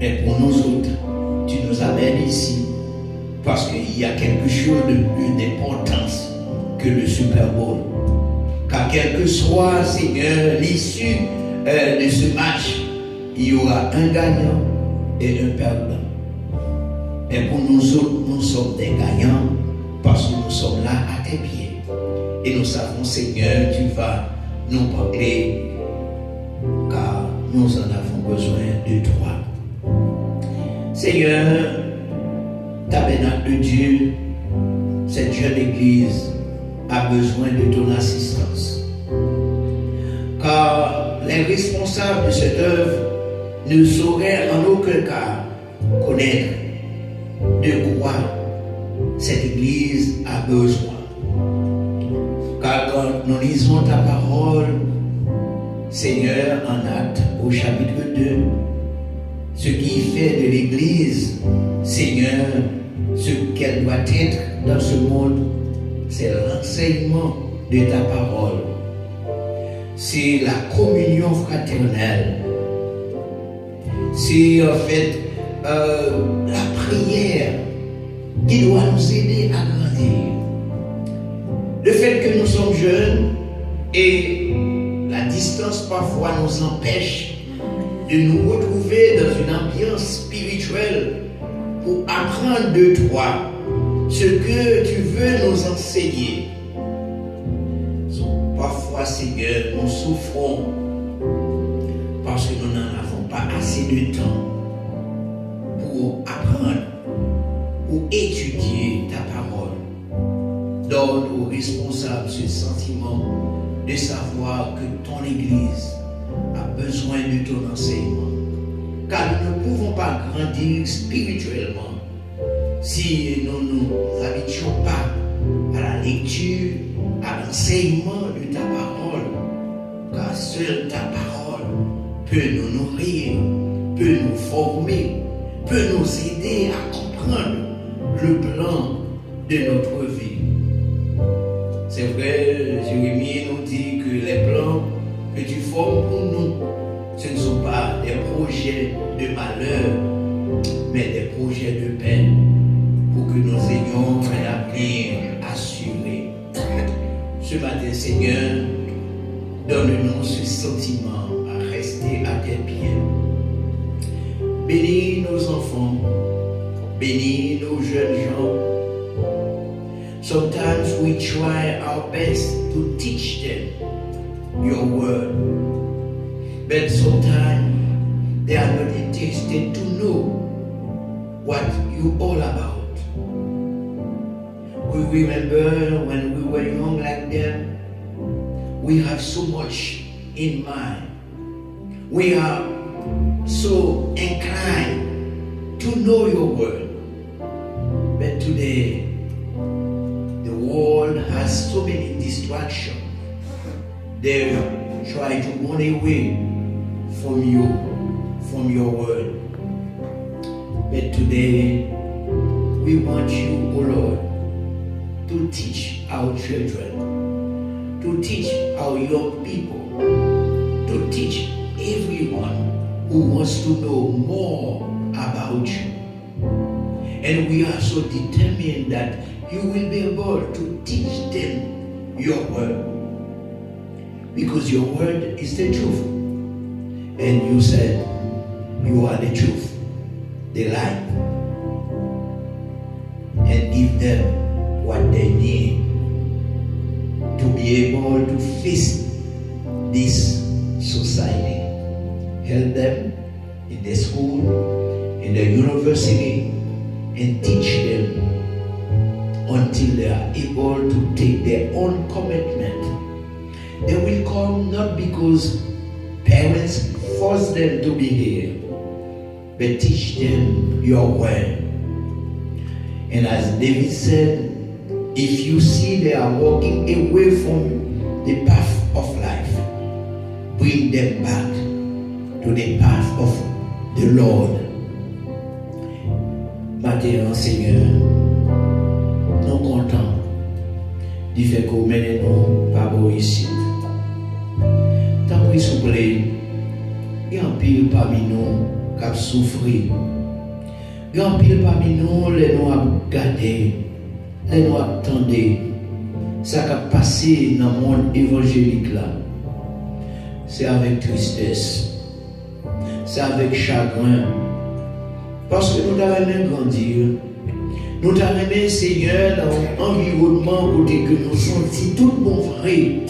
Mais pour nous autres, tu nous amènes ici parce qu'il y a quelque chose de plus d'importance que le Super Bowl. Car quel que soit, Seigneur, l'issue de ce match, il y aura un gagnant et un perdant. Mais pour nous autres, nous sommes des gagnants parce que nous sommes là à tes pieds. Et nous savons, Seigneur, tu vas nous parler car nous en avons besoin de toi. Seigneur, tabernacle de Dieu, cette jeune église a besoin de ton assistance. Car les responsables de cette œuvre ne sauraient en aucun cas connaître de quoi cette église a besoin. Car quand nous lisons ta parole, Seigneur, en Actes au chapitre 2, ce qui fait de l'église, Seigneur, ce qu'elle doit être dans ce monde, c'est l'enseignement de ta parole. C'est la communion fraternelle. C'est en fait la prière qui doit nous aider à grandir. Le fait que nous sommes jeunes et la distance parfois nous empêche de nous retrouver dans une ambiance spirituelle pour apprendre de toi ce que tu veux nous enseigner. Parfois, Seigneur, nous souffrons parce que nous n'en avons pas assez de temps pour apprendre ou étudier ta parole. Donne aux responsables ce sentiment de savoir que ton Église a besoin de ton enseignement. Car nous ne pouvons pas grandir spirituellement si nous ne nous habituons pas à la lecture, à l'enseignement de ta parole. Car seule ta parole peut nous nourrir, peut nous former, peut nous aider à comprendre le plan de notre vie. C'est vrai, Jérémie nous dit que les plans que tu formes pour nous, ce ne sont pas des projets de malheur, mais des projets de paix, pour que nous ayons un avenir assuré. Ce matin, Seigneur, donne-nous ce sentiment à rester à tes pieds. Bénis nos enfants, bénis nos jeunes gens. Sometimes we try our best to teach them your word, but sometimes they are not interested to know what you all about. We remember when we were young like them, we have so much in mind. We are so inclined to know your word. But today, the world has so many distractions. They try to run away from you, from your word. But today, we want you, O Lord, to teach our children, to teach our young people, to teach everyone who wants to know more about you. And we are so determined that you will be able to teach them your word. Because your word is the truth. And you said, you are the truth, the light. And give them what they need to be able to face this society. Help them in the school, in the university, and teach them until they are able to take their own commitment. They will come not because parents force them to be here, but teach them your word. And as David said, if you see they are walking away from the path of life, bring them back to the path of the Lord. Maintenant, Seigneur, nous comptons du fait que vous menez nous par vos ici. Tant pis, s'il vous plaît, il y a un pile parmi nous qui a souffrir. Grand pile parmi nous, les nous a gardé, les nous attendé. Ça qui a passé dans le monde évangélique là, c'est avec tristesse, c'est avec chagrin. Parce que nous avons même grandir. Nous avons aimé Seigneur dans l'environnement où nous sentons tout le monde vrai.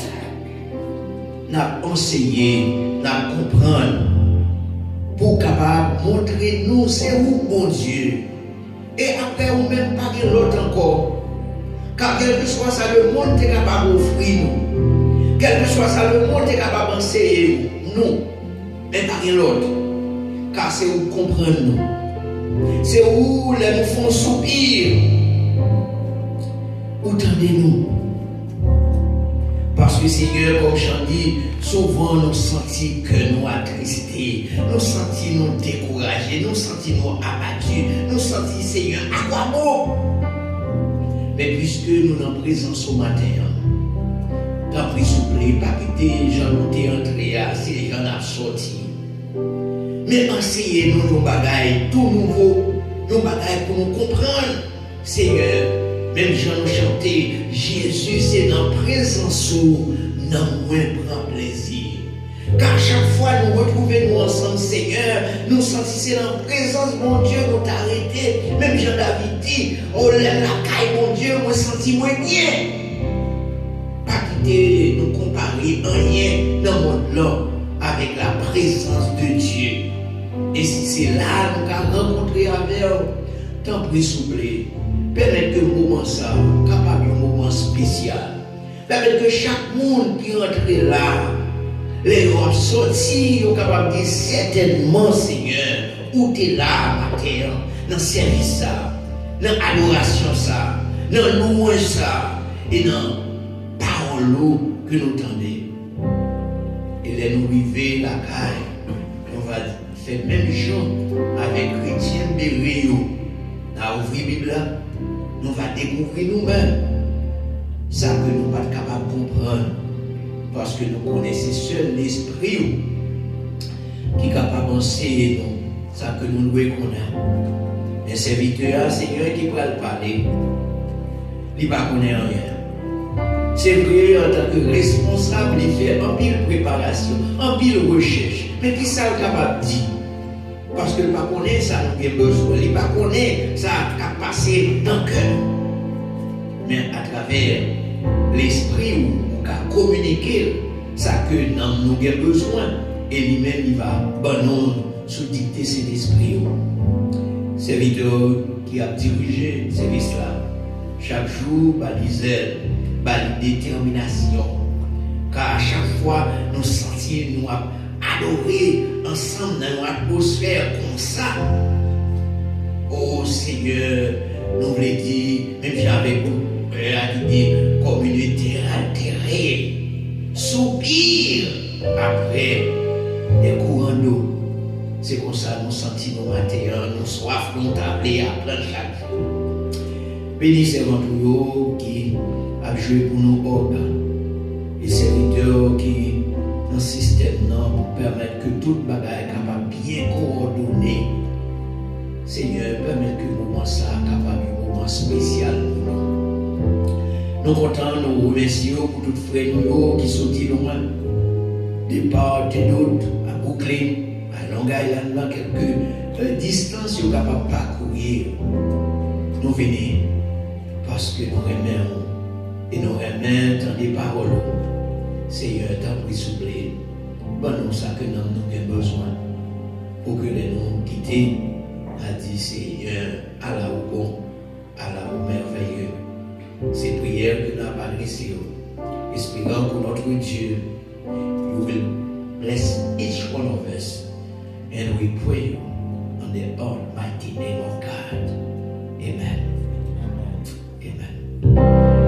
Nous avons enseigné, nous avons compris pour capable montrer nous c'est où bon Dieu. Et après, ou même pas de l'autre encore. Car quel que soit ça, le monde est capable d'offrir nous. Quel que soit ça, le monde est capable d'enseigner nous. Mais pas de l'autre. Car c'est où comprendre nous. C'est où les nous font soupir. Où tendez-nous. Parce que Seigneur, comme je dis, souvent nous sentons que nous attristés, nous sentons nous découragés, nous sentons nous abattus, nous sentons Seigneur, à quoi bon? Mais puisque nous sommes en présence au matin, t'as pris souple, pas quitter les gens nous t'es entrés, si les gens ont sorti. Mais enseignez-nous nos bagailles, tout nouveau, nos bagailles pour nous comprendre, Seigneur. Même gens nous chanter, Jésus c'est dans la présence où nous moins plaisir. Car chaque fois nous retrouvons ensemble, Seigneur, nous sentissons dans la présence, mon Dieu, nous t'arrêter. Même Jean-David dit, oh la caille, mon Dieu, moi senti moins bien. Pas quitter nous comparer rien dans le monde là avec la présence de Dieu. Et si c'est là nous avons rencontré avec eux, tant pis souple. Permettre que le moment ça, capable d'un moment spécial. Permettre que chaque monde qui rentre là, les gens sortis, sont capables de dire certainement, Seigneur, où tu es là, matin, dans le service ça, dans l'adoration ça, dans le louange ça, et dans la parole que nous tendons. Et les nous vivons la caille, on va faire même chose avec chrétien Béréo. Dans la Bible, nous allons découvrir nous-mêmes ça que nous ne sommes pas capables de comprendre parce que nous connaissons seul l'esprit qui est capable d'enseigner nous ça que nous devons connaître. Les serviteurs, Seigneur, qui va le parler, il ne connaît rien. C'est vrai, en tant que responsable, il fait un pile préparation, un pile recherche. Mais qui ça est capable de dire? Parce que le pas connaît ça, nous avons besoin. Il pas connaît ça a passé dans le cœur. Mais à travers l'esprit où on a communiqué ça que nous avons besoin. Et lui-même, il va nous sous dicter cet esprit. Serviteur qui a dirigé le service là, chaque jour, balisait, détermination. Car à chaque fois, nous sentions, nous adorer ensemble dans une atmosphère comme ça. Oh Seigneur, nous voulons dire, même j'avais dit, communauté altérée, soupir après des courants d'eau. C'est comme ça nous sentons nos matins, nos soif, nous t'appeler à plein chaque jour. Bénissez pour vous qui a joué pour nos organes. Et serviteurs qui dans le système pour permettre que toute bagaille est capable de bien coordonner. Seigneur, permettre que le moment ça capable de moment spécial pour nous. Nous comptons, nous remercions pour toutes les frères qui sont loin, de part et d'autre, à Brooklyn, à Long Island, quelques distances sont capables de parcourir. Nous venons parce que nous aimons et nous aimons dans des paroles. Seigneur, t'as pris souple. Bon, nous ça que nous avons besoin pour que les nous quittent. A dit Seigneur, à la où bon, à la où merveilleux. Ces prières que nous avons adressées, espérant que notre Dieu, you will bless each one of us. And we pray on the almighty name of God. Amen. Amen.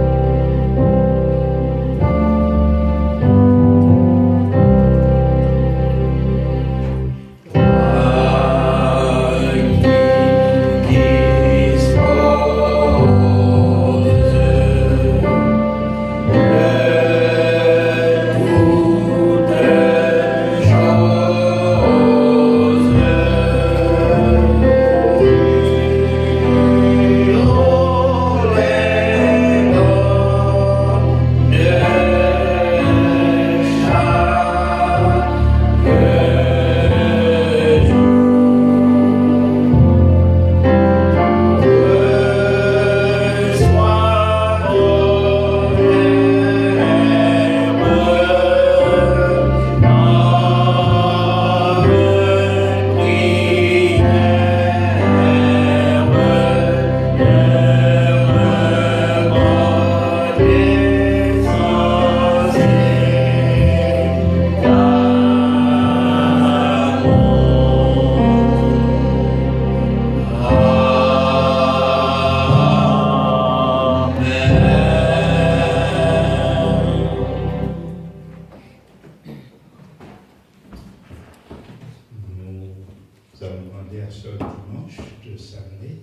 demander à Sœur Dimanche de s'amener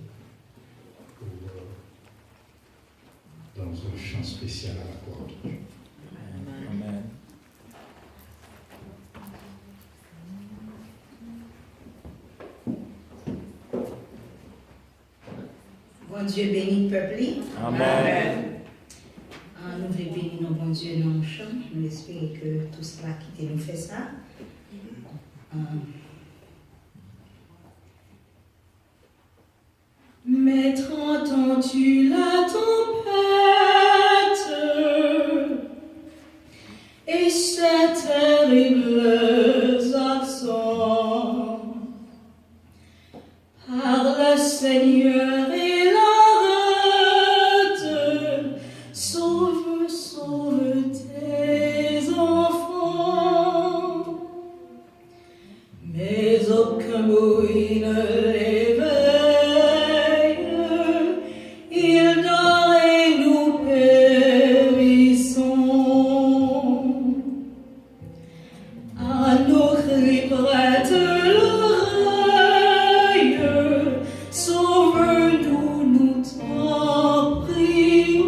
dans un chant spécial à la gloire de Dieu. Amen. Bon Dieu bénit le peuple. Amen. Nous voulons bénir nos bon Dieu dans le chant. Nous espérons que tout cela qui nous fait ça. Maître, entends-tu la tempête et ces terribles accents? Parle, Seigneur, et l'arrête. Sauve, sauve tes enfants. Mais aucun bruit ne l'éveille. Il dort et nous périssons. À nos cris prête l'oreille. Sauve-nous, nous t'en prions.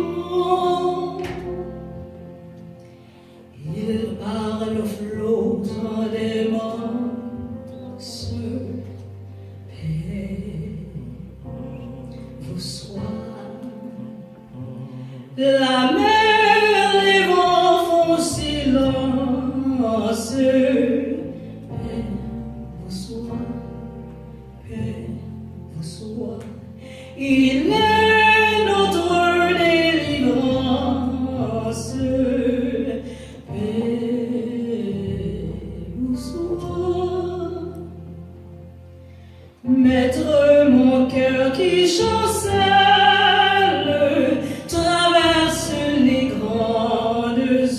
Il parle aux flots en démence. Paix vous soit. La mer, les vents font silence. Paix vous soit. Paix vous soit. Il est notre délivrance. Paix vous soit. Maître, mon cœur qui chancelle traverse les grandes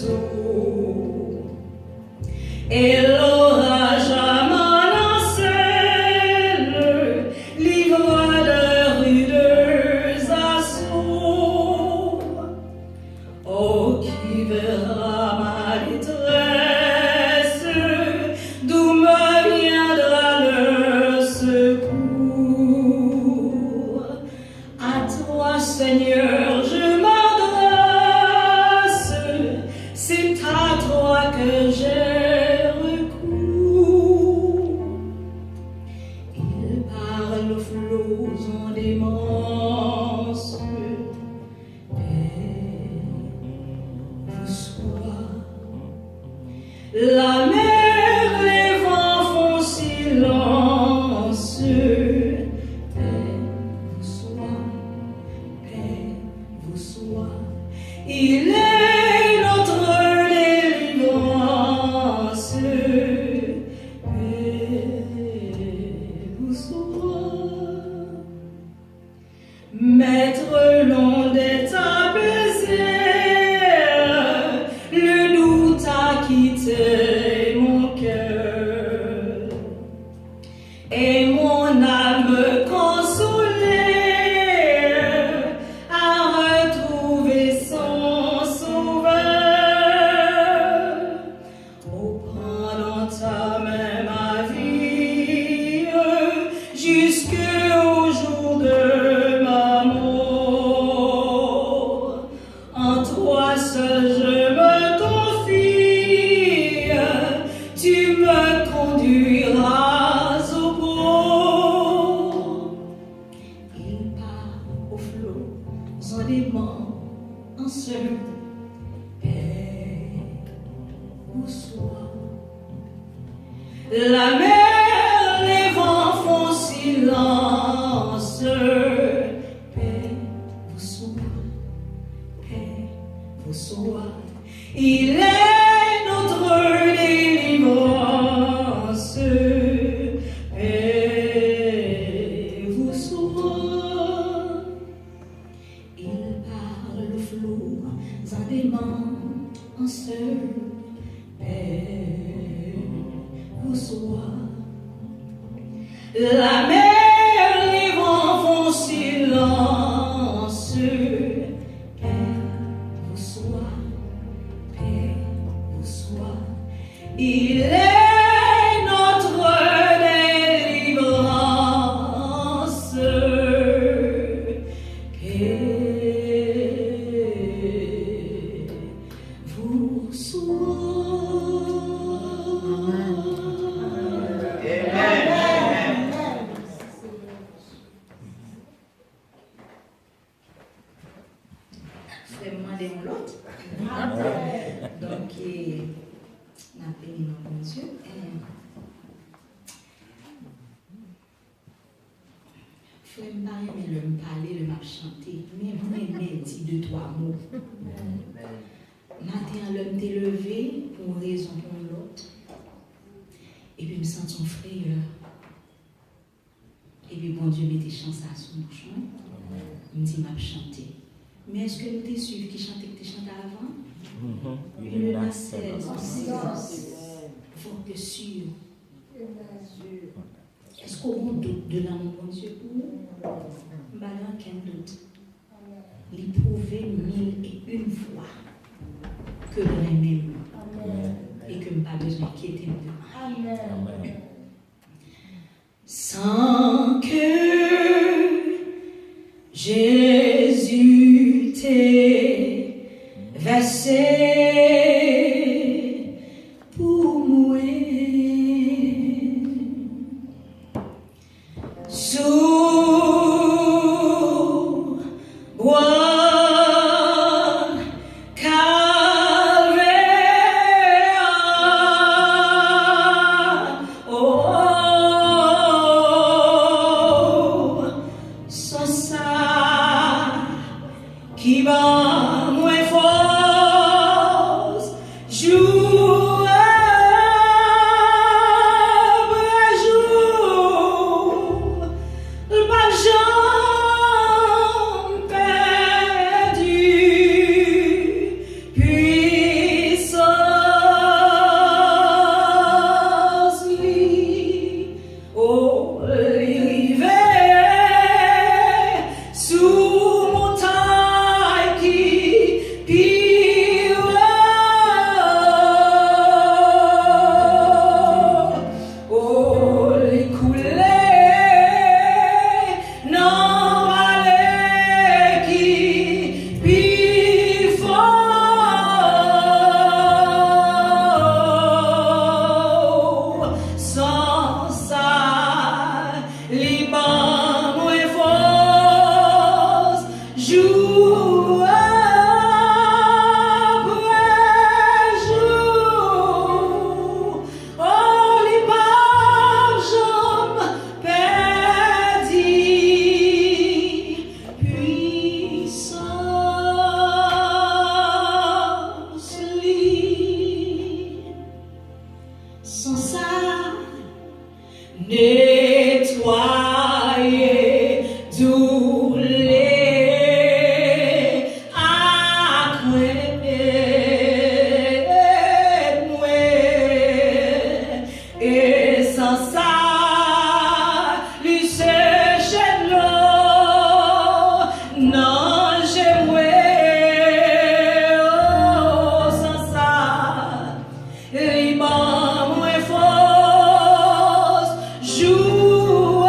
eaux. Et l'orage amancelle livre de rudes assauts. Oh, qui verra ma détresse, d'où me viendra le secours? À toi, Seigneur, je m'adresse, c'est à toi que j'ai recours. Il parle aux flots en démence. Paix vous soit. La mer, les vents font silence. Paix vous soit. Paix vous soit. Il est notre délivrance. Paix vous soit. Maître, l'onde est apaisée, le doute a quitté mon cœur, et mon âme consolée a retrouvé son sauveur. Oh, prends dans ta main ma vie jusqu'au jour de ma mort. En toi seul je me confie, tu me conduiras au port. Il part au flot en démence. Paix vous soit. La mer, les vents font silence. Paix vous soit. Paix vous soit. Il est notre délivrance. Paix vous soit. Il parle aux flots en démence. Paix vous soit. La mer, les vents font silence. Paix vous soit. Paix vous soit. Il est notre délivrance. Frère, mais le me parler, le m'a chanter, mais moi, dit deux, trois mots. Matin, l'homme t'est levé pour une raison pour l'autre. Et puis, me sens son frère. Et puis, bon Dieu, mettez chance à son chemin. Il me dit, m'a chanter. Mais est-ce que nous t'es suivi qui chantait que tu chantais avant? Une nacelle, silence, fort que sûr. Est-ce qu'on doute de l'amour de Dieu pour nous? Malin qu'un doute. Il prouvait 1001 fois que l'on est même et que nous n'avons pas besoin d'inquiéter nous. Amen. Sans que Jésus t'ait versé pour moi sous bois qui va moins force, jour après jour, le pas jamais perdu, puissance lui, oh, rivière, sous sans ça, nettoyer tous les accrets, et sans ça, lui sécher l'eau, non, j'aimerais, oh, sans ça, libre. Force, joue.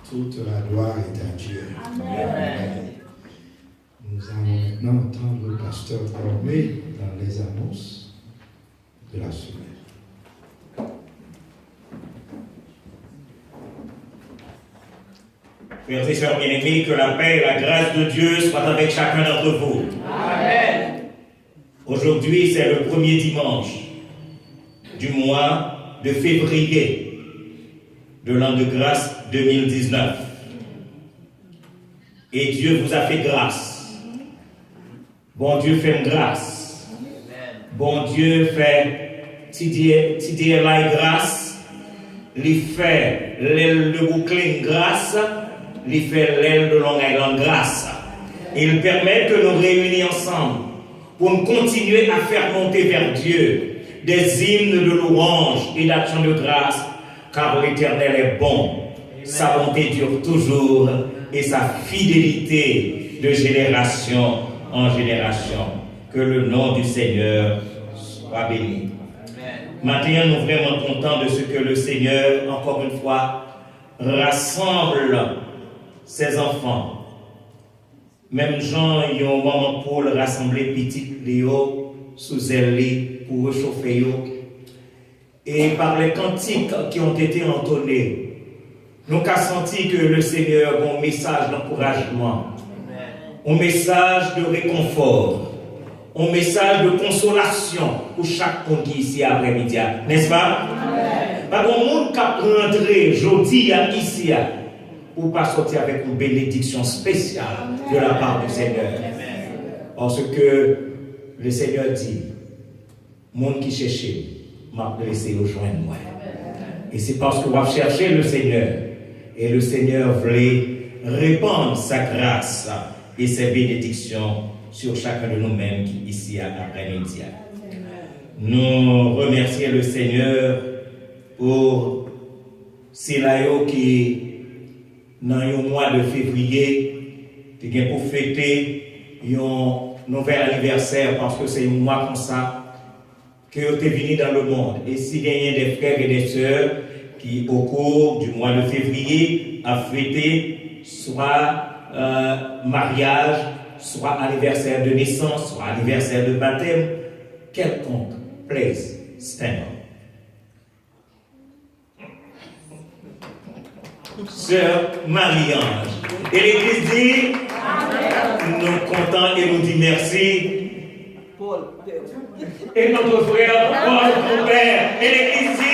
Toute la gloire est à Dieu. Amen. Nous allons maintenant entendre le pasteur Cormé dans les annonces de la semaine. Frères et sœurs bien-aimés, que la paix et la grâce de Dieu soient avec chacun d'entre vous. Amen. Aujourd'hui, c'est le premier dimanche du mois de février de l'an de grâce 2019. Et Dieu vous a fait grâce. Bon Dieu fait grâce. Bon Dieu fait tidier la grâce. Il fait l'aile de boucler grâce. Il fait l'aile de Long Island grâce. Il permet que nous réunissions ensemble pour nous continuer à faire monter vers Dieu des hymnes de louange et d'action de grâce, car l'Éternel est bon. Sa bonté dure toujours et sa fidélité de génération en génération. Que le nom du Seigneur soit béni. Maintenant, nous sommes vraiment contents de ce que le Seigneur, encore une fois, rassemble ses enfants. Même Jean, il y a un moment pour le rassembler petit Léo sous elle pour réchauffer. Et par les cantiques qui ont été entonnés, nous avons senti que le Seigneur a un message d'encouragement, un message de réconfort, un message de consolation pour chaque monde qui est ici après-midi. N'est-ce pas? Pas de monde qui a rentré aujourd'hui ici pour pas sortir avec une bénédiction spéciale de la part du Seigneur. Parce que le Seigneur dit, monde qui cherche, m'a laissé rejoindre moi. Et c'est parce que vous cherchez le Seigneur. Et le Seigneur voulait répandre sa grâce et ses bénédictions sur chacun de nous-mêmes qui ici à l'après-midi. Nous remercions le Seigneur pour Silayo qui, dans le mois de février, qui pour fêter un nouvel anniversaire parce que c'est un mois comme ça que vous êtes venus dans le monde. Et s'il y a des frères et des sœurs qui, au cours du mois de février, a fêté soit mariage, soit anniversaire de naissance, soit anniversaire de baptême, quelconque, please stand up. Sœur Marie-Ange. Et l'Église dit, nous comptons et nous dit merci. Paul. Et notre frère Paul Robert. Et l'Église dit,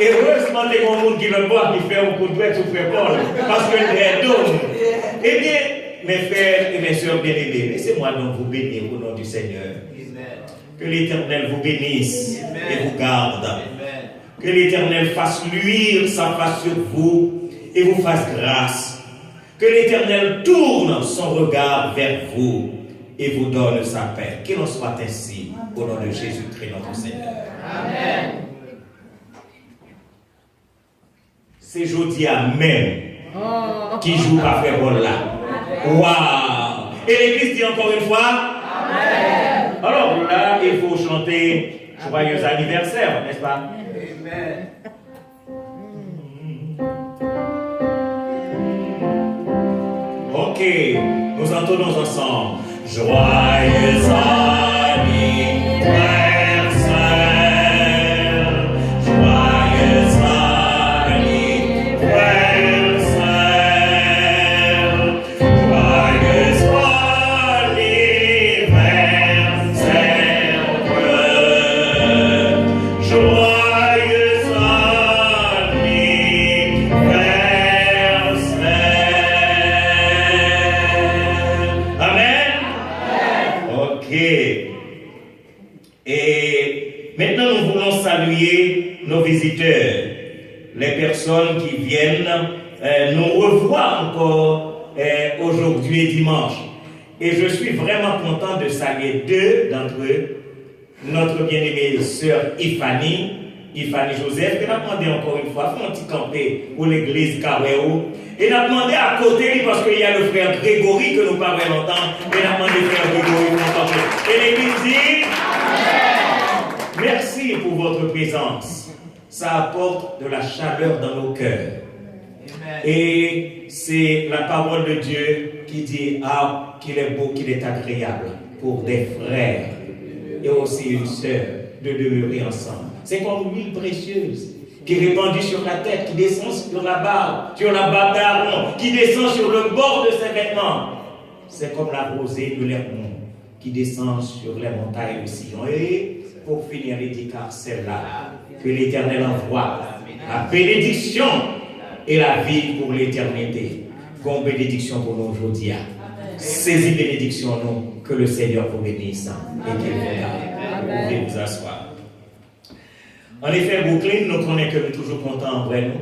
et heureusement, il y a un monde qui veut boire, qui fait un coup de tête sur frère Paul, parce que est d'homme. Eh bien, mes frères et mes sœurs bien-aimés, laissez-moi donc vous bénir au nom du Seigneur. Que l'Éternel vous bénisse et vous garde. Que l'Éternel fasse luire sa face sur vous et vous fasse grâce. Que l'Éternel tourne son regard vers vous et vous donne sa paix. Qu'il en soit ainsi au nom de Jésus-Christ notre Seigneur. Amen. C'est jeudi à même qui joue à faire bon là. Waouh! Et l'Église dit encore une fois Amen. Alors là, il faut chanter joyeux anniversaire, n'est-ce pas? Amen. Ok, nous entendons ensemble. Joyeux anniversaire. Nos visiteurs, les personnes qui viennent nous revoir encore aujourd'hui dimanche. Et je suis vraiment content de saluer deux d'entre eux, notre bien-aimée sœur Ifani Joseph, qui a demandé encore une fois, fait un petit campé pour l'église Karéo. Et il a demandé à côté, parce qu'il y a le frère Grégory que nous parlons longtemps, et il a demandé au frère Grégory pour camper. Et l'église dit merci pour votre présence. Ça apporte de la chaleur dans nos cœurs. Et c'est la parole de Dieu qui dit qu'il est beau, qu'il est agréable pour des frères et aussi une sœur de demeurer ensemble. C'est comme l'huile précieuse qui est répandue sur la tête, qui descend sur la barbe d'Aaron, qui descend sur le bord de ses vêtements. C'est comme la rosée de l'Hermon qui descend sur les montagnes de Sion. Et pour finir, il dit car c'est là que l'Éternel envoie la bénédiction et la vie pour l'éternité. Comme bénédiction pour nous aujourd'hui. Saisis bénédiction nous, que le Seigneur vous bénisse et qu'il vous garde. Vous pouvez vous asseoir. En effet, Brooklyn, nous connaissons que nous sommes toujours contents après nous.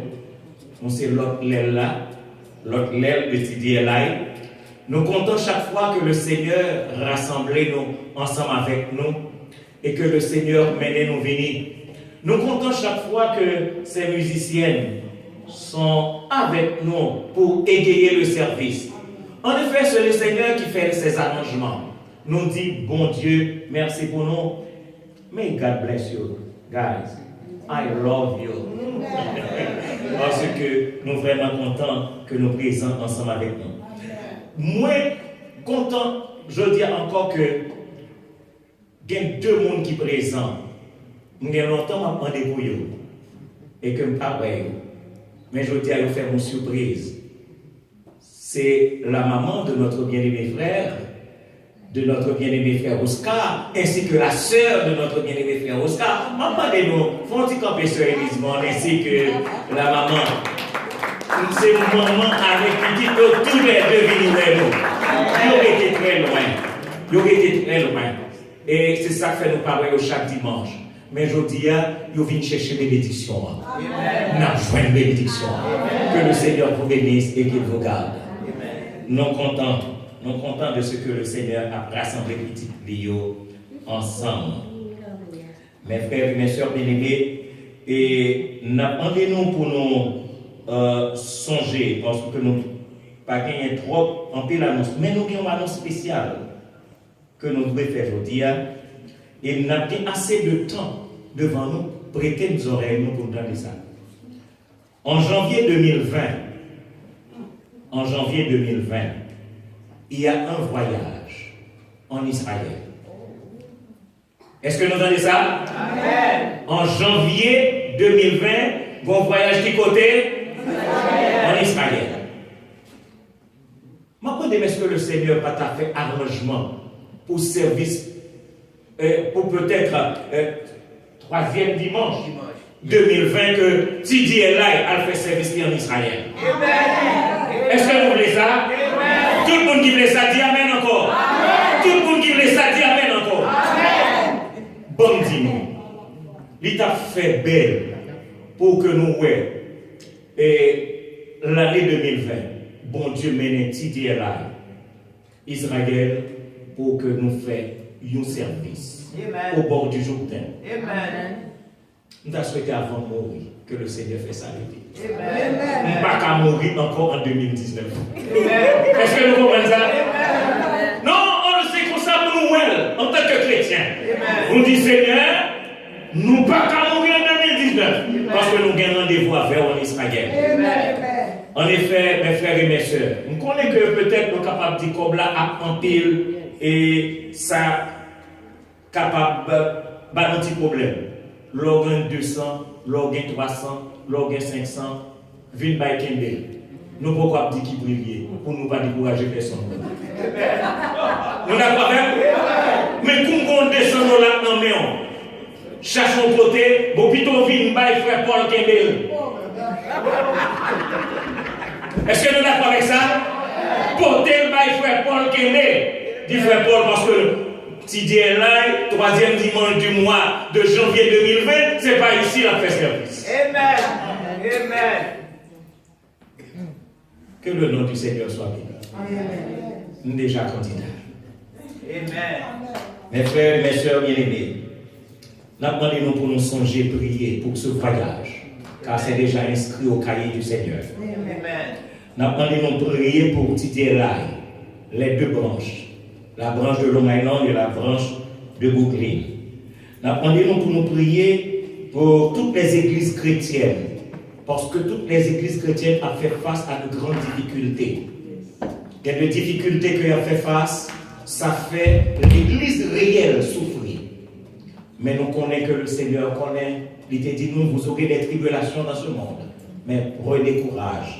On sait l'autre l'aile là, l'autre l'aile de TDLI. Nous comptons chaque fois que le Seigneur rassemblait nous ensemble avec nous et que le Seigneur menait nous venir. Nous comptons chaque fois que ces musiciennes sont avec nous pour égayer le service. En effet, c'est le Seigneur qui fait ces arrangements. Nous dit, bon Dieu, merci pour nous. May God bless you, guys. I love you. Parce que nous sommes vraiment contents que nous présents ensemble avec nous. Moi, content, je dis encore que il y a deux mondes qui sont présents. Nous avons longtemps à demander pour eux. Et que je ne pas mais je dis à vous faire une surprise. C'est la maman de notre bien-aimé frère, Oscar, ainsi que la sœur de notre bien-aimé frère Oscar. Maman de nous, font ils camper sur Élisement, ainsi que la maman. C'est une maman avec qui tous les deux viennent vers nous. Ils ont été très loin. Et c'est ça que fait nous parler chaque dimanche. Mais je dis, ils viennent chercher bénédiction. Nous avons besoin de bénédiction. Que le Seigneur vous bénisse et qu'il vous garde. Nous contents de ce que le Seigneur a rassemblé petit Bio ensemble. Mes frères et mes sœurs bien-aimés, et n'attendez-nous pour nous songer, parce que nous pas gagné trop en pile annonce, mais nous avons une annonce spéciale que nous devons faire aujourd'hui. Et nous avons assez de temps devant nous, prêtez nos oreilles nous pour entendre ça. En janvier 2020, il y a un voyage en Israël. Est-ce que nous entendez ça? Amen. En janvier 2020, bon voyage qui côté? En Israël. Maintenant, est-ce que le Seigneur n'a pas fait arrangement pour service, pour peut-être troisième dimanche 2020 que TDLI a fait service en Israël? Amen. Est-ce que vous voulez ça? Amen. Tout le monde qui voulait ça, dit Amen encore. Amen. Tout le monde qui voulait ça, dit Amen encore. Amen. Bon dimanche. Il t'a fait belle pour que nous voyons. Et l'année 2020, bon Dieu mène TDLI Israël pour que nous fassions un service. Amen. Au bord du Jourdain. Amen. Nous avons souhaité avant de mourir que le Seigneur fait sa vie. Nous ne pas qu'à mourir encore en 2019. Est-ce que nous comprenons ça? Amen. Non, on le sait comme ça pour nous, en tant que chrétiens. On dit Seigneur, nous ne pas qu'à mourir en 2019. Amen. Parce que nous avons rendez-vous à faire en Israël. Amen. En effet, mes frères et mes sœurs, nous connaissons que peut-être nous sommes capables de dire comme là, en pile, et ça capable de faire un petit problème. L'organe 200, l'organe 300, l'organe 500, vin by Kembe. Nous ne pouvons pas dire qui brille pour ne pas décourager personne. Nous n'avons pas fait. Mais quand on descend là dans le cherchons côté, bon plutôt vin by frère Paul Kembe. Est-ce que nous n'avons pas avec ça? Porter by frère Paul Kembe. Dit frère Paul parce que TDLI, troisième dimanche du mois de janvier 2020, c'est pas ici la fête service. Amen. Amen. Que le nom du Seigneur soit béni. Amen. Nous déjà candidats. Amen. Mes frères et mes sœurs bien-aimés, demandez-nous pour nous songer, prier pour ce voyage, car c'est déjà inscrit au cahier du Seigneur. Amen. Demandez-nous prier pour TDLI, les deux branches. La branche de Long Island et la branche de Brooklyn. Demandez-nous pour nous prier pour toutes les églises chrétiennes. Parce que toutes les églises chrétiennes ont fait face à de grandes difficultés. Il y a des difficultés qu'ils ont fait face, ça fait l'église réelle souffrir. Mais nous connaissons que le Seigneur connaît. Il t'a dit, nous, vous aurez des tribulations dans ce monde. Mais redécourage.